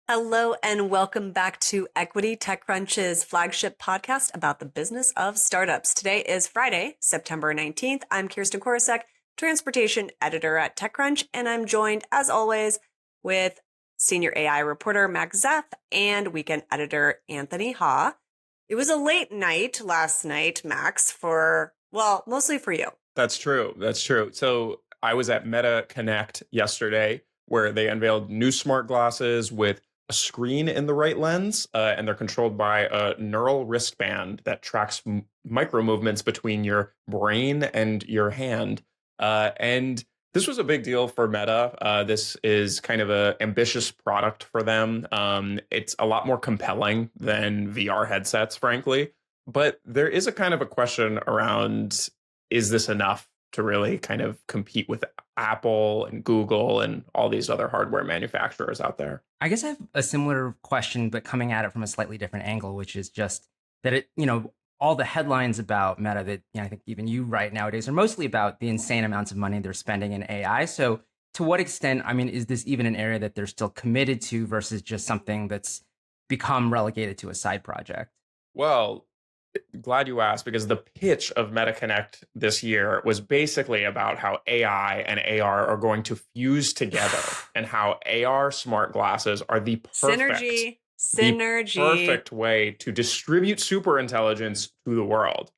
Hello and welcome back to Equity, TechCrunch's flagship podcast about the business of startups. Today is Friday, September 19th. I'm Kirsten Korosec, transportation editor at TechCrunch, and I'm joined, as always, with senior AI reporter Max Zeff and weekend editor Anthony Ha. It was a late night last night, Max, mostly for you. That's true. That's true. So I was at Meta Connect yesterday, where they unveiled new smart glasses with a screen in the right lens, and they're controlled by a neural wristband that tracks micro movements between your brain and your hand. And this was a big deal for Meta. This is kind of an ambitious product for them. It's a lot more compelling than VR headsets, frankly. But there is a kind of a question around, is this enough to really kind of compete with Apple and Google and all these other hardware manufacturers out there? I guess I have a similar question, but coming at it from a slightly different angle, which is just that all the headlines about Meta that I think even you write nowadays are mostly about the insane amounts of money they're spending in AI. So to what extent, is this even an area that they're still committed to versus just something that's become relegated to a side project? Well, glad you asked, because the pitch of MetaConnect this year was basically about how AI and AR are going to fuse together and how AR smart glasses are the perfect way to distribute super intelligence to the world.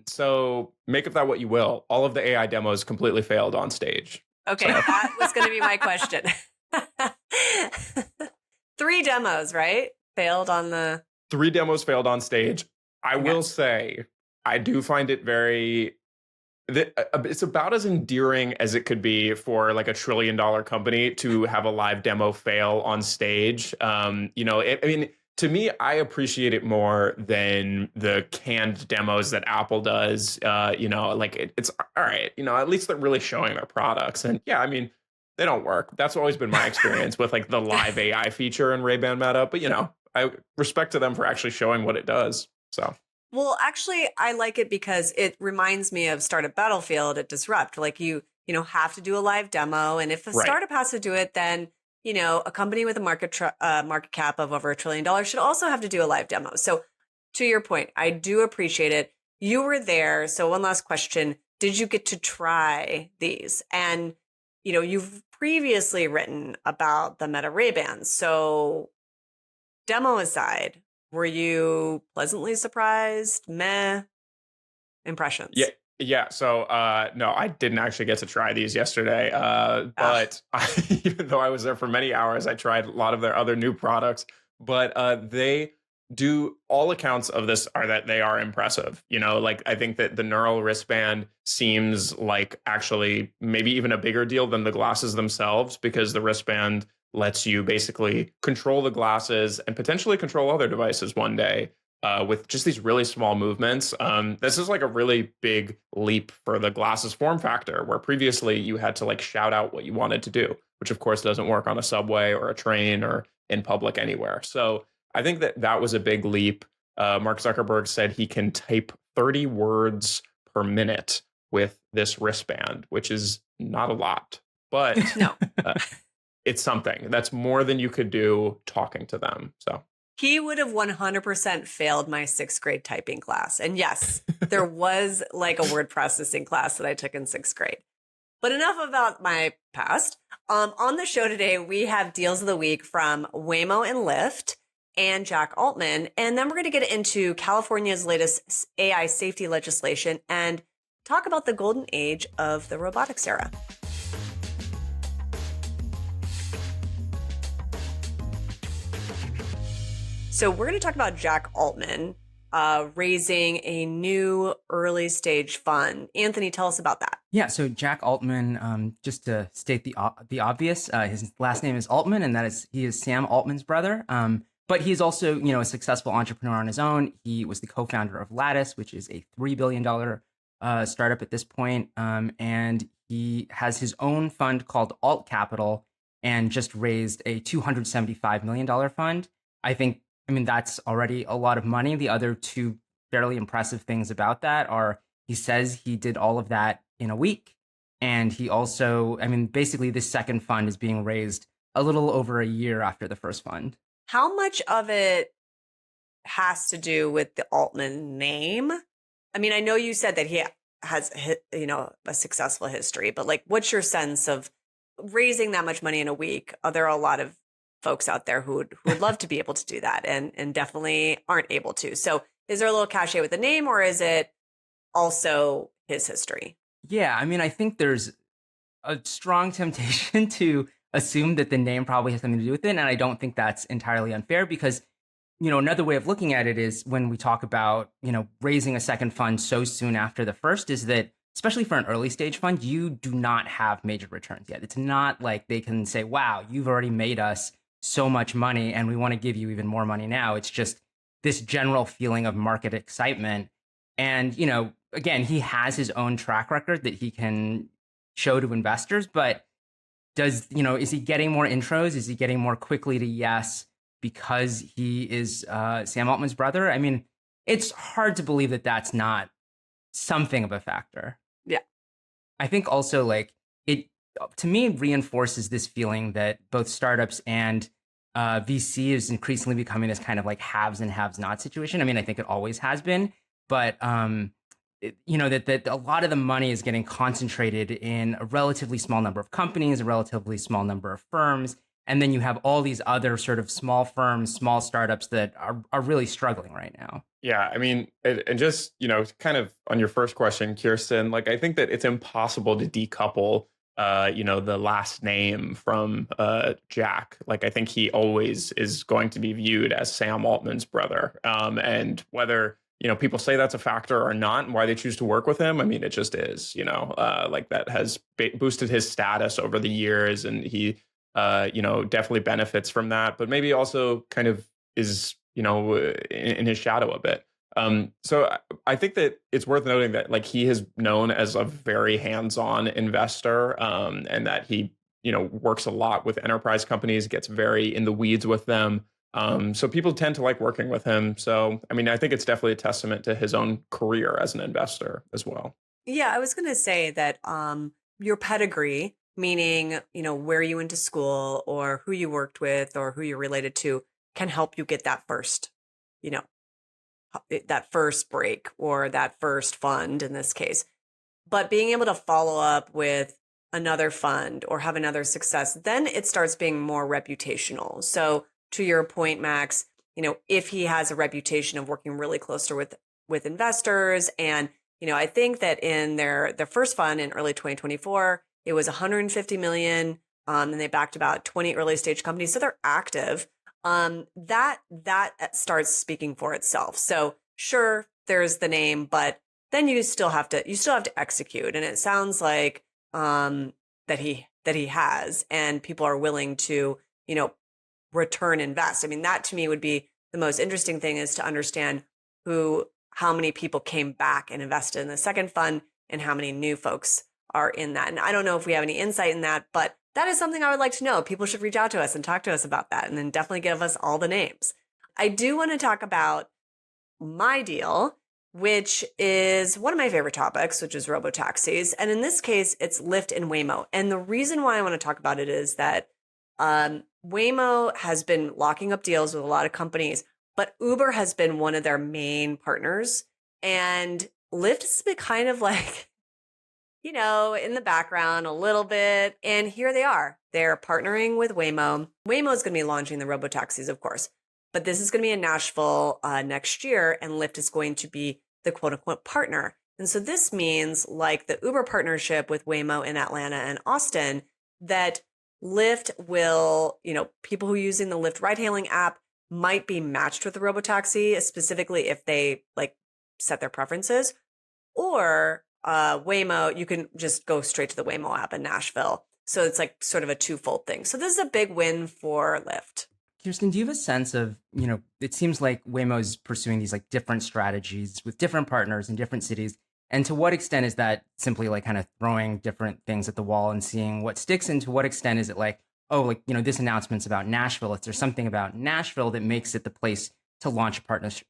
So make of that what you will. All of the AI demos completely failed on stage. Okay, so that was going to be my question. 3 demos, right? Three demos failed on stage. I will say, I do find it it's about as endearing as it could be for like $1 trillion company to have a live demo fail on stage. To me, I appreciate it more than the canned demos that Apple does. It's all right. At least they're really showing their products. And they don't work. That's always been my experience with like the live AI feature in Ray-Ban Meta. But, I respect to them for actually showing what it does. So, well, actually, I like it because it reminds me of Startup Battlefield at Disrupt. Like you have to do a live demo, and if a startup has to do it, then a company with a market cap of over $1 trillion should also have to do a live demo. So, to your point, I do appreciate it. You were there, so one last question: did you get to try these? And you've previously written about the Meta Ray-Bans, so demo aside, were you pleasantly surprised? Meh. Impressions? Yeah. So, no, I didn't actually get to try these yesterday. But even though I was there for many hours, I tried a lot of their other new products. But they do, all accounts of this are that they are impressive. I think that the neural wristband seems like actually maybe even a bigger deal than the glasses themselves, because the wristband lets you basically control the glasses and potentially control other devices one day with just these really small movements. This is like a really big leap for the glasses form factor, where previously you had to like shout out what you wanted to do, which of course doesn't work on a subway or a train or in public anywhere. So I think that was a big leap. Mark Zuckerberg said he can type 30 words per minute with this wristband, which is not a lot, but no. It's something. That's more than you could do talking to them. So he would have 100% failed my 6th grade typing class. And yes, there was like a word processing class that I took in 6th grade. But enough about my past. On the show today, we have deals of the week from Waymo and Lyft and Jack Altman. And then we're going to get into California's latest AI safety legislation and talk about the golden age of the robotics era. So we're going to talk about Jack Altman raising a new early stage fund. Anthony, tell us about that. Yeah, so Jack Altman, just to state the obvious, his last name is Altman, and he is Sam Altman's brother. But he's also, a successful entrepreneur on his own. He was the co-founder of Lattice, which is a $3 billion startup at this point. And he has his own fund called Alt Capital and just raised a $275 million fund. That's already a lot of money. The other two fairly impressive things about that are he says he did all of that in a week. And he also, basically this second fund is being raised a little over a year after the first fund. How much of it has to do with the Altman name? I mean, I know you said that he has, a successful history, but like, what's your sense of raising that much money in a week? There are a lot of folks out there who would love to be able to do that and definitely aren't able to. So is there a little cachet with the name, or is it also his history? Yeah, I mean, I think there's a strong temptation to assume that the name probably has something to do with it. And I don't think that's entirely unfair because, another way of looking at it is when we talk about, raising a second fund so soon after the first is that, especially for an early stage fund, you do not have major returns yet. It's not like they can say, wow, you've already made us so much money and we want to give you even more money now. It's just this general feeling of market excitement. And, again, he has his own track record that he can show to investors, but is he getting more intros? Is he getting more quickly to yes because he is Sam Altman's brother? I mean, it's hard to believe that that's not something of a factor. Yeah. I think also like it, to me, reinforces this feeling that both startups and VC is increasingly becoming this kind of like haves and haves not situation. I mean, I think it always has been, but that a lot of the money is getting concentrated in a relatively small number of companies, a relatively small number of firms. And then you have all these other sort of small firms, small startups that are really struggling right now. Yeah, I mean, and just, kind of on your first question, Kirsten, like, I think that it's impossible to decouple, the last name from Jack. Like, I think he always is going to be viewed as Sam Altman's brother. And whether, people say that's a factor or not and why they choose to work with him, I mean, it just is, like that has boosted his status over the years. And he, definitely benefits from that, but maybe also kind of is, in his shadow a bit. So I think that it's worth noting that like he is known as a very hands-on investor, and that he, works a lot with enterprise companies, gets very in the weeds with them. So people tend to like working with him. So, I mean, I think it's definitely a testament to his own career as an investor as well. Yeah, I was going to say that your pedigree, meaning, where you went to school or who you worked with or who you're related to, can help you get that first, that first break or that first fund in this case. But being able to follow up with another fund or have another success, then it starts being more reputational. So to your point, Max, if he has a reputation of working really closer with investors, and I think that in their first fund in early 2024, it was 150 million, and they backed about 20 early stage companies, so they're active. That starts speaking for itself. So sure, there's the name, but then you still have to execute, and it sounds like that he has, and people are willing to return invest. I mean, that to me would be the most interesting thing, is to understand how many people came back and invested in the second fund and how many new folks are in that. And I don't know if we have any insight in that, but that is something I would like to know. People should reach out to us and talk to us about that, and then definitely give us all the names. I do want to talk about my deal, which is one of my favorite topics, which is robotaxis. And in this case, it's Lyft and Waymo. And the reason why I want to talk about it is that Waymo has been locking up deals with a lot of companies, but Uber has been one of their main partners. And Lyft has been kind of like, in the background a little bit. And here they are. They're partnering with Waymo. Waymo is going to be launching the robotaxis, of course. But this is going to be in Nashville next year, and Lyft is going to be the quote unquote partner. And so this means, like the Uber partnership with Waymo in Atlanta and Austin, that Lyft will, people who are using the Lyft ride hailing app might be matched with the robotaxi, specifically if they like set their preferences. Or Waymo, you can just go straight to the Waymo app in Nashville. So it's like sort of a twofold thing. So this is a big win for Lyft. Kirsten, do you have a sense of, it seems like Waymo is pursuing these like different strategies with different partners in different cities. And to what extent is that simply like kind of throwing different things at the wall and seeing what sticks? And to what extent is it like, oh, like, this announcement's about Nashville. Is there something about Nashville that makes it the place to launch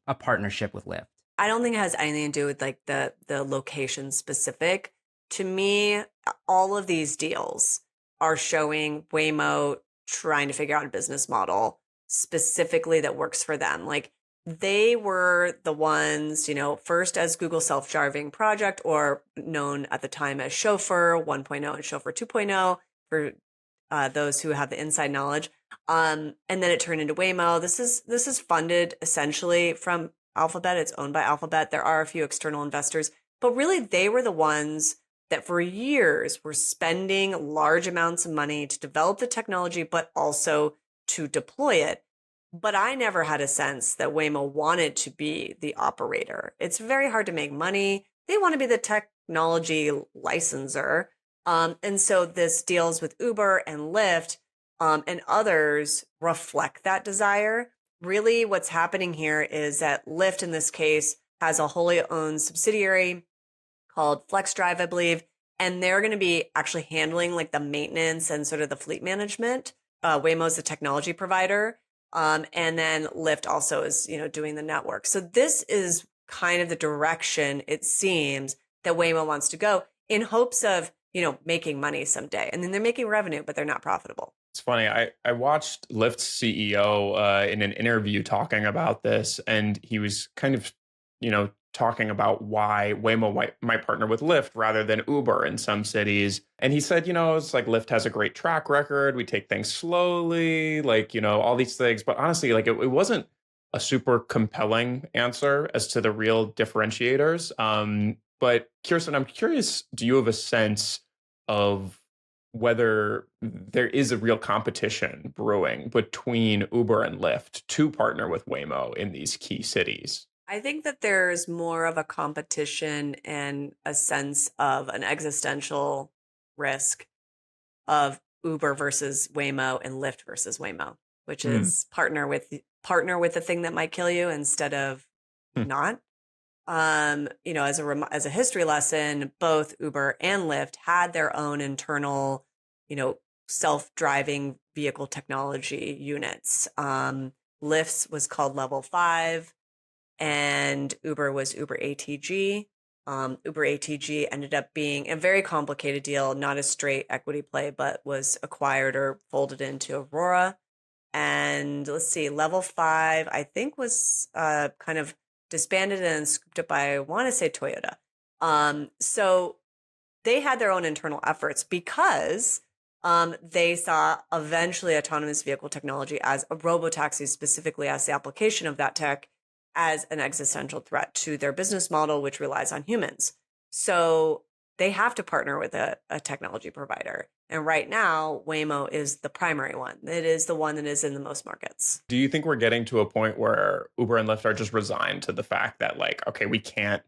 a partnership with Lyft? I don't think it has anything to do with like the location specific. To me, all of these deals are showing Waymo trying to figure out a business model specifically that works for them. Like they were the ones, first as Google self-driving project, or known at the time as Chauffeur 1.0 and Chauffeur 2.0 for those who have the inside knowledge. And then it turned into Waymo. This is funded essentially from Alphabet. It's owned by Alphabet. There are a few external investors, but really they were the ones that for years were spending large amounts of money to develop the technology, but also to deploy it. But I never had a sense that Waymo wanted to be the operator. It's very hard to make money. They want to be the technology licensor. And so this deals with Uber and Lyft and others reflect that desire. Really what's happening here is that Lyft in this case has a wholly owned subsidiary called FlexDrive, I believe, and they're going to be actually handling like the maintenance and sort of the fleet management. Waymo's the technology provider. And then Lyft also is, doing the network. So this is kind of the direction it seems that Waymo wants to go in hopes of, making money someday. And then they're making revenue, but they're not profitable. It's funny. I watched Lyft's CEO in an interview talking about this, and he was kind of, talking about why Waymo might partner with Lyft rather than Uber in some cities. And he said, it's like Lyft has a great track record. We take things slowly, all these things. But honestly, it wasn't a super compelling answer as to the real differentiators. But Kirsten, I'm curious, do you have a sense of whether there is a real competition brewing between Uber and Lyft to partner with Waymo in these key cities? I think that there's more of a competition and a sense of an existential risk of Uber versus Waymo and Lyft versus Waymo, which is partner with the thing that might kill you instead of not. As a history lesson, both Uber and Lyft had their own internal, self-driving vehicle technology units. Lyft's was called Level 5. And Uber was Uber ATG. Uber ATG ended up being a very complicated deal, not a straight equity play, but was acquired or folded into Aurora. And let's see, Level 5, I think was kind of disbanded and scooped up by, I want to say Toyota. So they had their own internal efforts because they saw eventually autonomous vehicle technology as a robotaxi, specifically as the application of that tech, as an existential threat to their business model, which relies on humans. So they have to partner with a technology provider. And right now, Waymo is the primary one. It is the one that is in the most markets. Do you think we're getting to a point where Uber and Lyft are just resigned to the fact that okay, we can't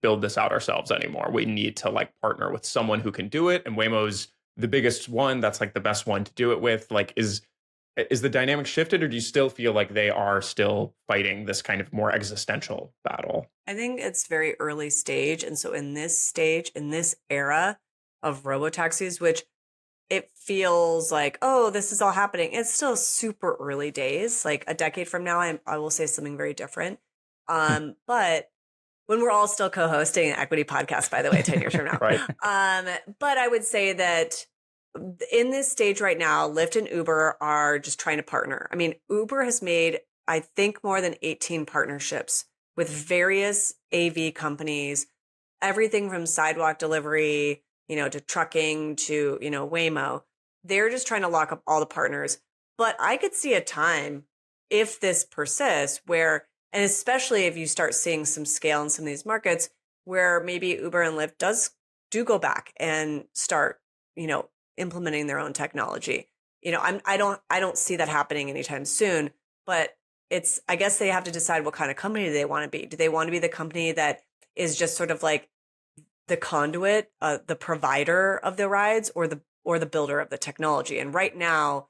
build this out ourselves anymore. We need to partner with someone who can do it. And Waymo's the biggest one. That's the best one to do it with. Is the dynamic shifted, or do you still feel like they are still fighting this kind of more existential battle? I think it's very early stage. And so in this stage, in this era of robotaxis, which it feels like, oh, this is all happening, it's still super early days. Like a decade from now, I will say something very different. But when we're all still co-hosting an equity podcast, by the way, 10 years from now. Right. But I would say that in this stage right now, Lyft and Uber are just trying to partner. I mean, Uber has made, I think, more than 18 partnerships with various AV companies, everything from sidewalk delivery, to trucking to, Waymo. They're just trying to lock up all the partners. But I could see a time, if this persists, where, and especially if you start seeing some scale in some of these markets, where maybe Uber and Lyft do go back and start, implementing their own technology. I don't see that happening anytime soon, but I guess they have to decide what kind of company they want to be. Do they want to be the company that is just sort of like the conduit, the provider of the rides, or the builder of the technology? And right now,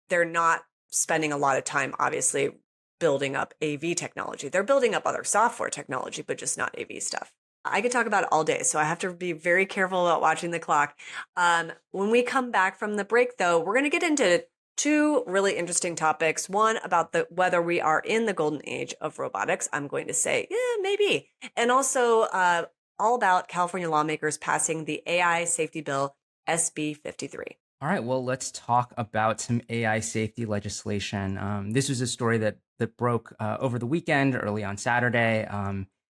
they're not spending a lot of time, obviously, building up AV technology. They're building up other software technology, but just not AV stuff. I could talk about it all day, so I have to be very careful about watching the clock. When we come back from the break, though, we're going to get into two really interesting topics. One about whether we are in the golden age of robotics. I'm going to say, yeah, maybe. And also all about California lawmakers passing the AI safety bill, SB 53. All right, well, let's talk about some AI safety legislation. This was a story that broke over the weekend, early on Saturday.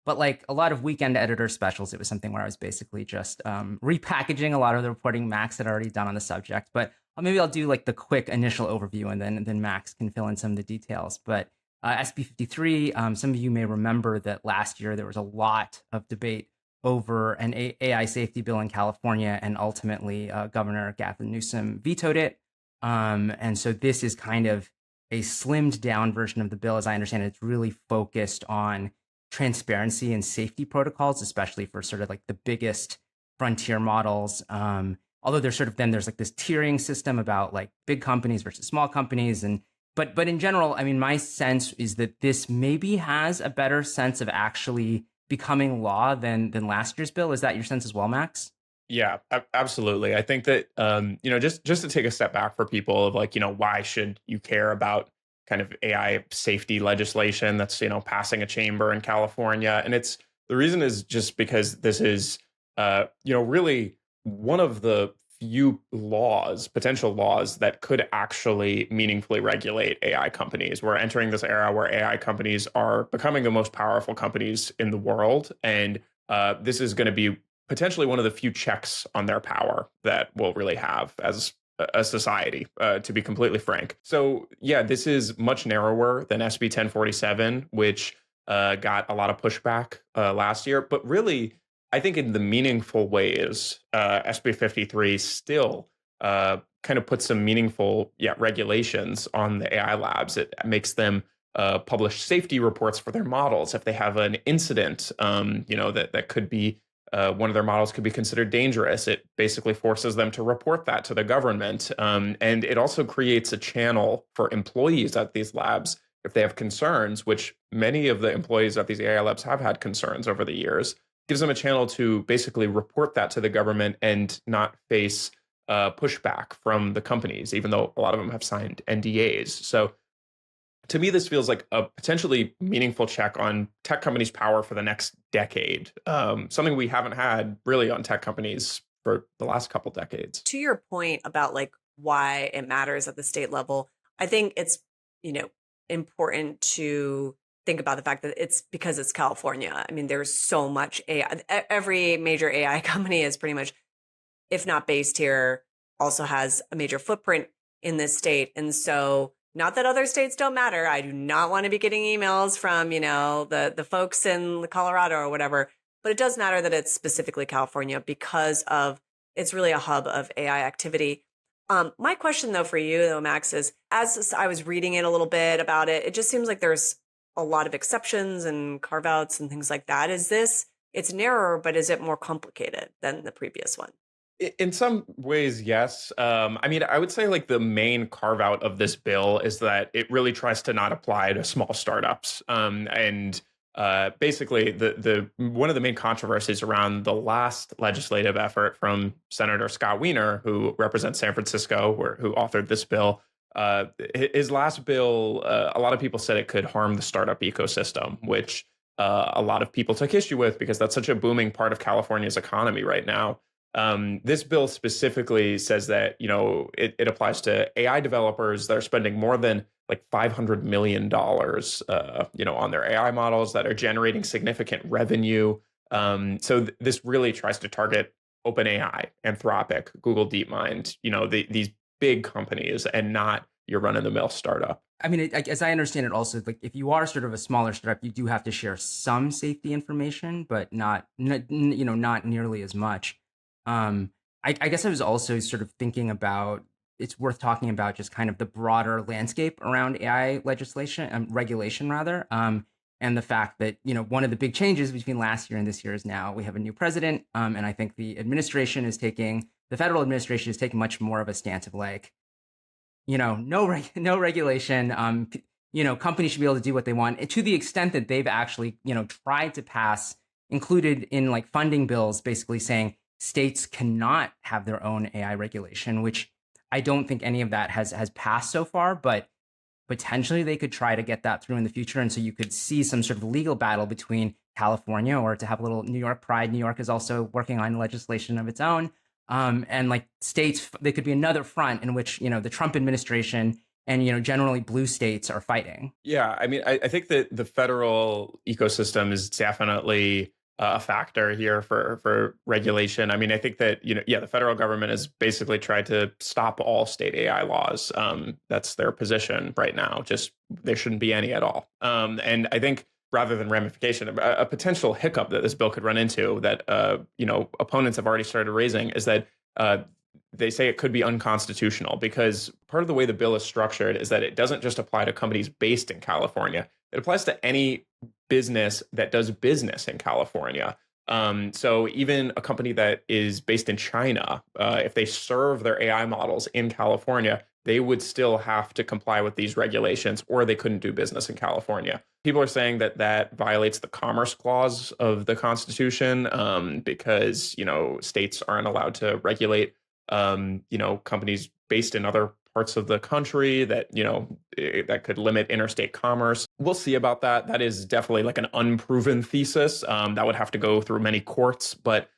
But like a lot of weekend editor specials, it was something where I was basically just repackaging a lot of the reporting Max had already done on the subject. But maybe I'll do like the quick initial overview, and then Max can fill in some of the details. But SB 53, some of you may remember that last year there was a lot of debate over an AI safety bill in California, and ultimately Governor Gavin Newsom vetoed it. And so this is kind of a slimmed down version of the bill. As I understand it, it's really focused on transparency and safety protocols, especially for sort of like the biggest frontier models. Although there's like this tiering system about like big companies versus small companies. But in general, I mean, my sense is that this maybe has a better sense of actually becoming law than last year's bill. Is that your sense as well, Max? Yeah, absolutely. I think that just to take a step back for people of like, why should you care about kind of AI safety legislation that's passing a chamber in California? And the reason is just because this is really one of the few potential laws that could actually meaningfully regulate AI companies. We're entering this era where AI companies are becoming the most powerful companies in the world. And this is going to be potentially one of the few checks on their power that we'll really have as a society, to be completely frank. So yeah, this is much narrower than SB 1047, which got a lot of pushback last year. But really, I think in the meaningful ways, SB 53 still kind of puts some meaningful regulations on the AI labs. It makes them publish safety reports for their models. If they have an incident, that could be one of their models could be considered dangerous, it basically forces them to report that to the government. And it also creates a channel for employees at these labs if they have concerns, which many of the employees at these AI labs have had concerns over the years. Gives them a channel to basically report that to the government and not face pushback from the companies, even though a lot of them have signed NDAs. So to me, this feels like a potentially meaningful check on tech companies' power for the next decade, something we haven't had really on tech companies for the last couple decades. To your point about like why it matters at the state level, I think it's, important to think about the fact that it's because it's California. I mean, there's so much AI. Every major AI company is pretty much, if not based here, also has a major footprint in this state. And so not that other states don't matter. I do not want to be getting emails from, the folks in Colorado or whatever, but it does matter that it's specifically California because it's really a hub of AI activity. My question though for you though, Max, is as I was reading it a little bit about it, it just seems like there's a lot of exceptions and carve outs and things like that. It's narrower, but is it more complicated than the previous one? In some ways, yes. I mean, I would say like the main carve out of this bill is that it really tries to not apply to small startups. And basically, the one of the main controversies around the last legislative effort from Senator Scott Wiener, who represents San Francisco, who authored this bill. His last bill, a lot of people said it could harm the startup ecosystem, which a lot of people took issue with because that's such a booming part of California's economy right now. This bill specifically says that, it applies to AI developers that are spending more than like $500 million, on their AI models that are generating significant revenue. So this really tries to target OpenAI, Anthropic, Google DeepMind, these big companies and not your run-of-the-mill startup. I mean, as I understand it, also, like if you are sort of a smaller startup, you do have to share some safety information, but not nearly as much. I guess I was also sort of thinking about it's worth talking about just kind of the broader landscape around AI legislation, regulation rather, and the fact that one of the big changes between last year and this year is now we have a new president, and I think the federal administration is taking much more of a stance of like, no regulation. Companies should be able to do what they want, and to the extent that they've actually tried to pass, included in like funding bills, basically saying states cannot have their own AI regulation, which I don't think any of that has passed so far, but potentially they could try to get that through in the future. And so you could see some sort of legal battle between California, or to have a little New York pride. New York is also working on legislation of its own, And like states, there could be another front in which, the Trump administration and, generally blue states are fighting. Yeah, I mean, I think that the federal ecosystem is definitely a factor here for regulation. I mean, I think that, the federal government has basically tried to stop all state AI laws. That's their position right now. Just there shouldn't be any at all. And I think rather than ramification, a potential hiccup that this bill could run into that, opponents have already started raising is that they say it could be unconstitutional because part of the way the bill is structured is that it doesn't just apply to companies based in California. It applies to any business that does business in California. So even a company that is based in China, if they serve their AI models in California, they would still have to comply with these regulations or they couldn't do business in California. People are saying that that violates the Commerce Clause of the Constitution because, states aren't allowed to regulate companies based in other parts of the country that, that could limit interstate commerce. We'll see about that. That is definitely like an unproven thesis that would have to go through many courts, but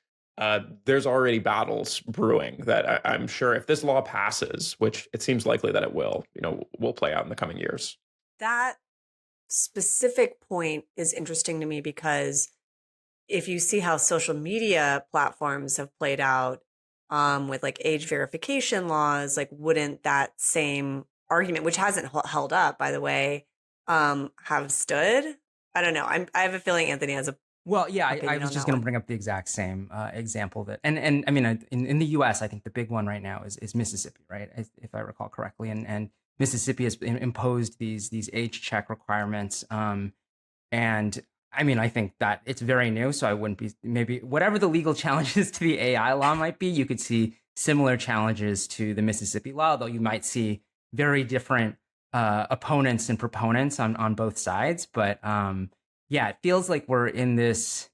there's already battles brewing that I'm sure if this law passes, which it seems likely that it will play out in the coming years. That specific point is interesting to me because if you see how social media platforms have played out, with like age verification laws, like wouldn't that same argument, which hasn't held up, by the way, have stood? I don't know. I have a feeling Anthony has a Well, yeah, I was just going to bring up the exact same example that, and I mean, in the U.S., I think the big one right now is Mississippi, right? If I recall correctly, and Mississippi has imposed these age check requirements, and I mean, I think that it's very new, so I wouldn't be maybe whatever the legal challenges to the AI law might be, you could see similar challenges to the Mississippi law, though you might see very different opponents and proponents on both sides. But yeah, it feels like we're in this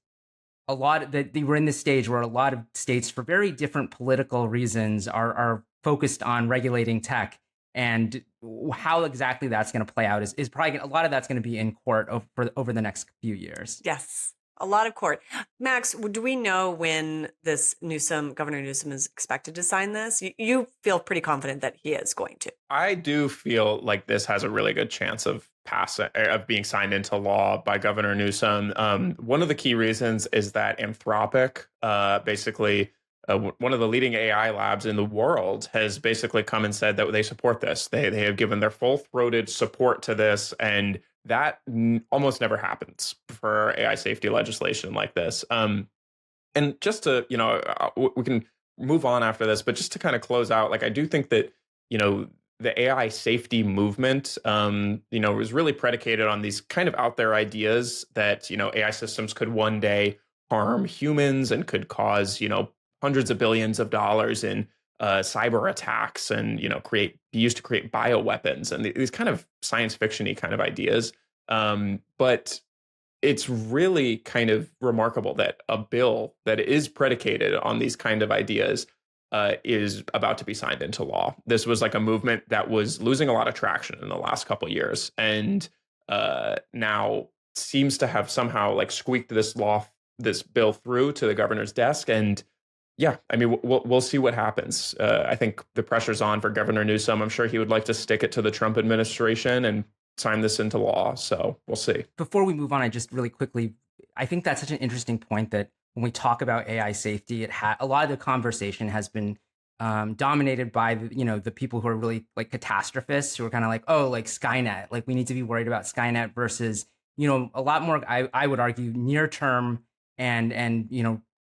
we're in this stage where a lot of states, for very different political reasons, are focused on regulating tech. And how exactly that's going to play out is probably a lot of that's going to be in court over the next few years. Yes, a lot of court. Max, do we know when this Governor Newsom is expected to sign this? You feel pretty confident that he is going to. I do feel like this has a really good chance of being signed into law by Governor Newsom. One of the key reasons is that Anthropic, basically one of the leading AI labs in the world, has basically come and said that they support this. They have given their full-throated support to this, and that almost never happens for AI safety legislation like this. And just to, we can move on after this, but just to kind of close out, like I do think that, the AI safety movement, is really predicated on these kind of out there ideas that, AI systems could one day harm humans and could cause, hundreds of billions of dollars in cyber attacks and, be used to create bioweapons and these kind of science fiction-y kind of ideas. But it's really kind of remarkable that a bill that is predicated on these kind of ideas is about to be signed into law. This was like a movement that was losing a lot of traction in the last couple of years, and now seems to have somehow like squeaked this bill through to the governor's desk. And yeah, I mean, we'll see what happens. I think the pressure's on for Governor Newsom. I'm sure he would like to stick it to the Trump administration and sign this into law. So we'll see. Before we move on, I just really quickly, I think that's such an interesting point that when we talk about AI safety, a lot of the conversation has been dominated by the people who are really like catastrophists, who are kind of like, oh, like Skynet, like we need to be worried about Skynet, versus a lot more, I would argue, near term and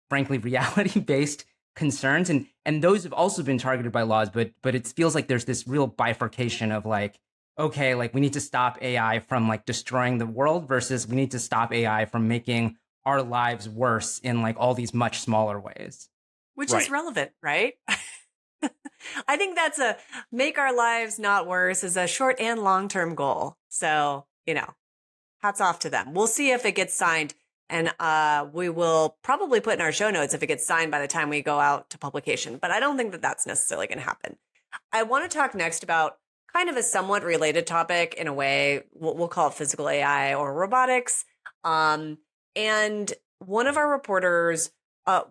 frankly reality based concerns, and those have also been targeted by laws, but it feels like there's this real bifurcation of like, okay, like we need to stop AI from like destroying the world versus we need to stop AI from making our lives worse in like all these much smaller ways. Which is relevant, right? I think that's make our lives not worse is a short and long-term goal. So, hats off to them. We'll see if it gets signed, and we will probably put in our show notes if it gets signed by the time we go out to publication. But I don't think that that's necessarily going to happen. I want to talk next about kind of a somewhat related topic in a way. We'll call it physical AI or robotics. And one of our reporters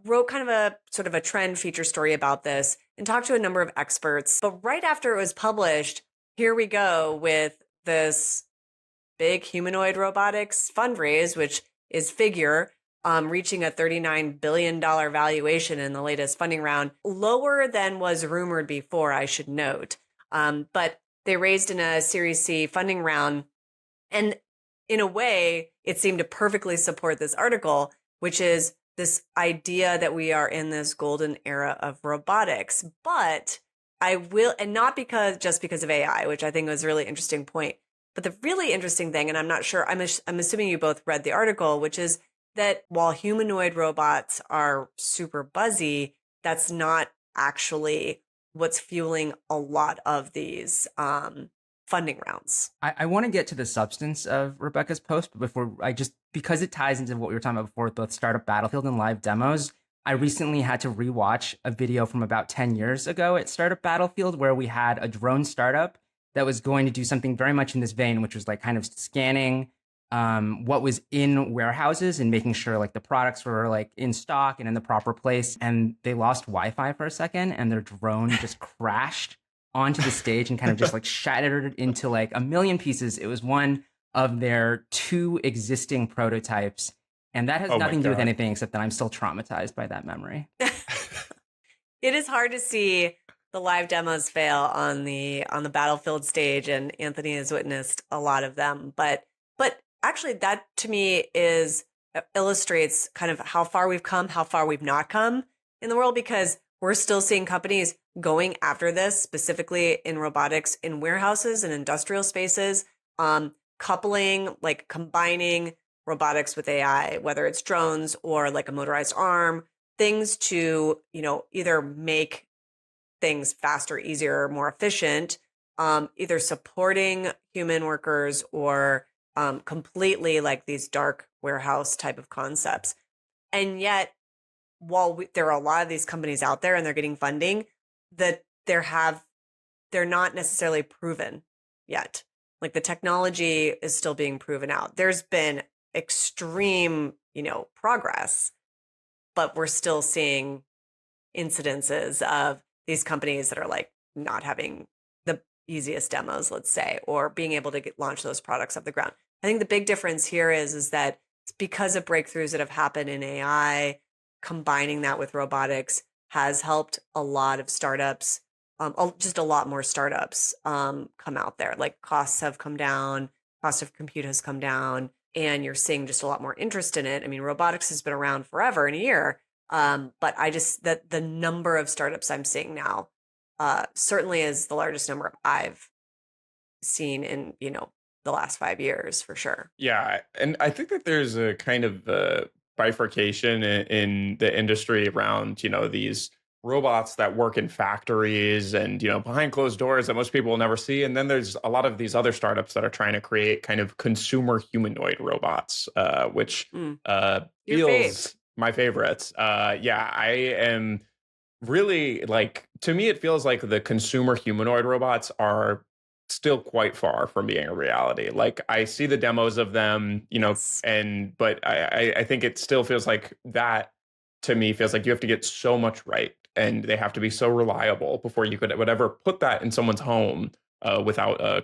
wrote kind of a sort of a trend feature story about this and talked to a number of experts. But right after it was published, here we go with this big humanoid robotics fundraise, which is Figure, reaching a $39 billion valuation in the latest funding round, lower than was rumored before, I should note. But they raised in a Series C funding round. And in a way, it seemed to perfectly support this article, which is this idea that we are in this golden era of robotics. But I will, and not just because of AI, which I think was a really interesting point. But the really interesting thing, and I'm not sure, I'm assuming you both read the article, which is that while humanoid robots are super buzzy, that's not actually what's fueling a lot of these funding rounds. I want to get to the substance of Rebecca's post, but before because it ties into what we were talking about before with both Startup Battlefield and live demos, I recently had to rewatch a video from about 10 years ago at Startup Battlefield where we had a drone startup that was going to do something very much in this vein, which was like kind of scanning what was in warehouses and making sure like the products were like in stock and in the proper place. And they lost Wi-Fi for a second and their drone just crashed onto the stage and kind of just like shattered it into like a million pieces. It was one of their 2 existing prototypes. And that has nothing to do with anything except that I'm still traumatized by that memory. It is hard to see the live demos fail on the Battlefield stage, and Anthony has witnessed a lot of them. But actually, that to me illustrates kind of how far we've come, how far we've not come in the world, because we're still seeing companies going after this, specifically in robotics, in warehouses and industrial spaces, combining robotics with AI, whether it's drones or like a motorized arm, things to, either make things faster, easier, more efficient, either supporting human workers or completely like these dark warehouse type of concepts. And yet, while there are a lot of these companies out there and they're getting funding, that they're not necessarily proven yet. Like the technology is still being proven out. There's been extreme, progress, but we're still seeing incidences of these companies that are like not having the easiest demos, let's say, or being able to launch those products off the ground. I think the big difference here is that it's because of breakthroughs that have happened in AI, combining that with robotics has helped a lot of startups, just a lot more startups come out there. Like costs have come down, cost of compute has come down, and you're seeing just a lot more interest in it. I mean, robotics has been around forever in a year. But that the number of startups I'm seeing now certainly is the largest number I've seen in, the last 5 years for sure. Yeah. And I think that there's a kind of bifurcation in the industry around, these robots that work in factories and, behind closed doors that most people will never see. And then there's a lot of these other startups that are trying to create kind of consumer humanoid robots, which feels my favorites. I am really to me, it feels like the consumer humanoid robots are still quite far from being a reality. Like I see the demos of them, but I think it still feels like that to me feels like you have to get so much right and they have to be so reliable before you could ever put that in someone's home without a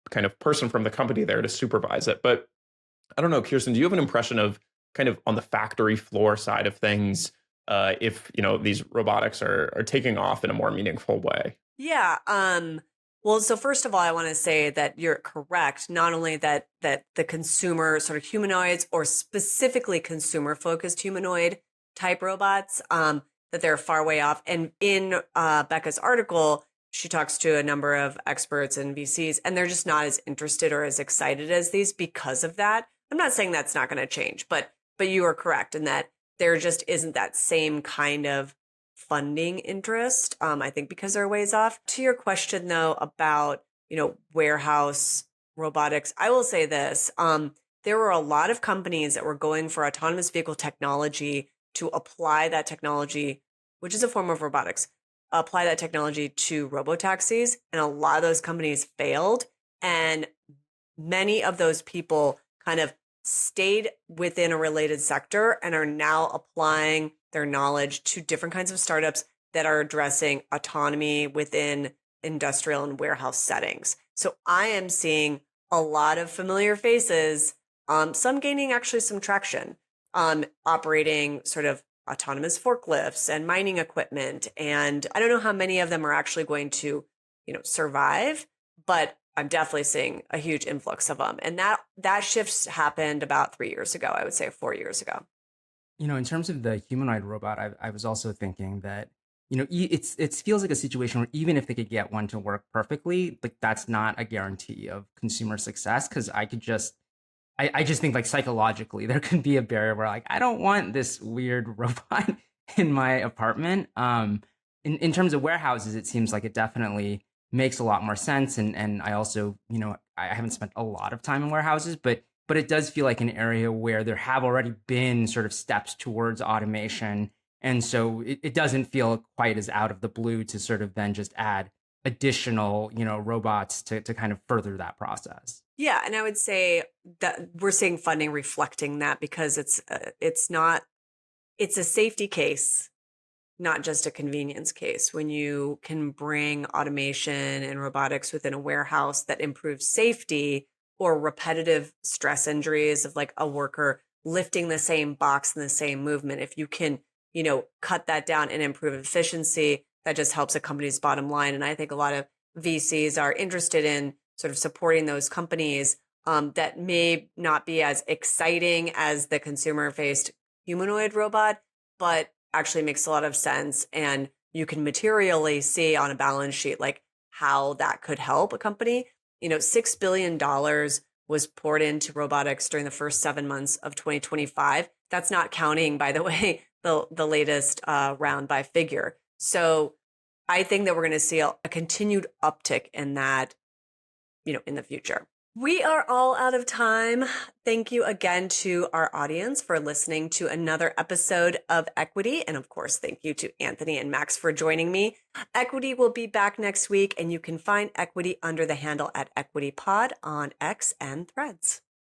kind of person from the company there to supervise it. But I don't know, Kirsten, do you have an impression of kind of on the factory floor side of things, if these robotics are taking off in a more meaningful way? Yeah. Well, so first of all, I want to say that you're correct. Not only that the consumer sort of humanoids or specifically consumer focused humanoid type robots, that they're far way off. And in Becca's article, she talks to a number of experts and VCs, and they're just not as interested or as excited as these because of that. I'm not saying that's not going to change, but you are correct in that there just isn't that same kind of funding interest, I think, because they're ways off. To your question, though, about, warehouse robotics, I will say this. There were a lot of companies that were going for autonomous vehicle technology to apply that technology, which is a form of robotics, apply that technology to robotaxis. And a lot of those companies failed. And many of those people kind of stayed within a related sector and are now applying their knowledge to different kinds of startups that are addressing autonomy within industrial and warehouse settings. So I am seeing a lot of familiar faces, some gaining actually some traction, operating sort of autonomous forklifts and mining equipment. And I don't know how many of them are actually going to, survive, but I'm definitely seeing a huge influx of them. And that shift happened about 3 years ago, I would say 4 years ago. In terms of the humanoid robot, I was also thinking that, it feels like a situation where even if they could get one to work perfectly, like that's not a guarantee of consumer success. Cause I just think like psychologically, there could be a barrier where like, I don't want this weird robot in my apartment. In terms of warehouses, it seems like it definitely makes a lot more sense. And I also, I haven't spent a lot of time in warehouses, but it does feel like an area where there have already been sort of steps towards automation. And so it doesn't feel quite as out of the blue to sort of then just add additional, robots to kind of further that process. Yeah. And I would say that we're seeing funding reflecting that because it's a safety case, not just a convenience case. When you can bring automation and robotics within a warehouse that improves safety or repetitive stress injuries of like a worker lifting the same box in the same movement, if you can, cut that down and improve efficiency, that just helps a company's bottom line. And I think a lot of VCs are interested in sort of supporting those companies that may not be as exciting as the consumer-faced humanoid robot, but actually makes a lot of sense. And you can materially see on a balance sheet like how that could help a company. $6 billion was poured into robotics during the first 7 months of 2025. That's not counting, by the way, the latest round by Figure. So I think that we're going to see a continued uptick in that, in the future. We are all out of time. Thank you again to our audience for listening to another episode of Equity. And of course, thank you to Anthony and Max for joining me. Equity will be back next week, and you can find Equity under the handle at EquityPod on X and Threads.